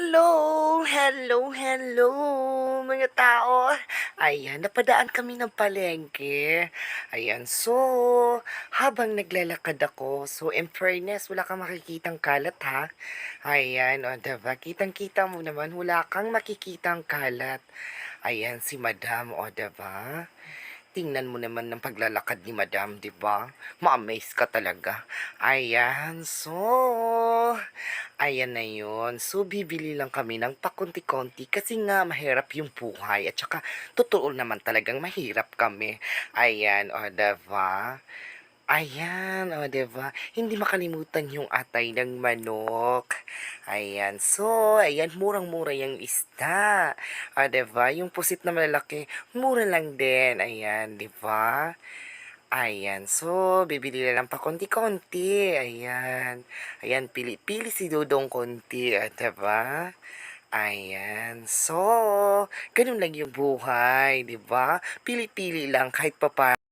Hello, hello, hello mga tao. Ayan, napadaan kami ng palengke. Ayan, so habang naglalakad ako, so in fairness, wala kang makikitang kalat ha. Ayan, o diba, kitang-kita mo naman, wala kang makikitang kalat. Ayan, si Madam, o diba? Tingnan mo naman ng paglalakad ni Madam, 'di ba? Ma-amaze ka talaga. Ayan, so ayan na 'yun. So bibili lang kami ng pakonti-konti kasi nga mahirap yung buhay at saka totoo naman talagang mahirap kami. Ayan, o 'di ba? Ayan, o 'di ba? Hindi makalimutan yung atay ng manok. Ayan, so ayan murang-mura yung isda. O 'di ba? Yung pusit na malalaki, mura lang din. Ayan, 'di ba? Ayan, so bibili na lang pakonti-konti. Ayan. Ayan, pili-pili si Dudong konti, 'di ba? Ayan. So, gano'n lang yung buhay, 'di ba? Pili-pili lang kahit papaano.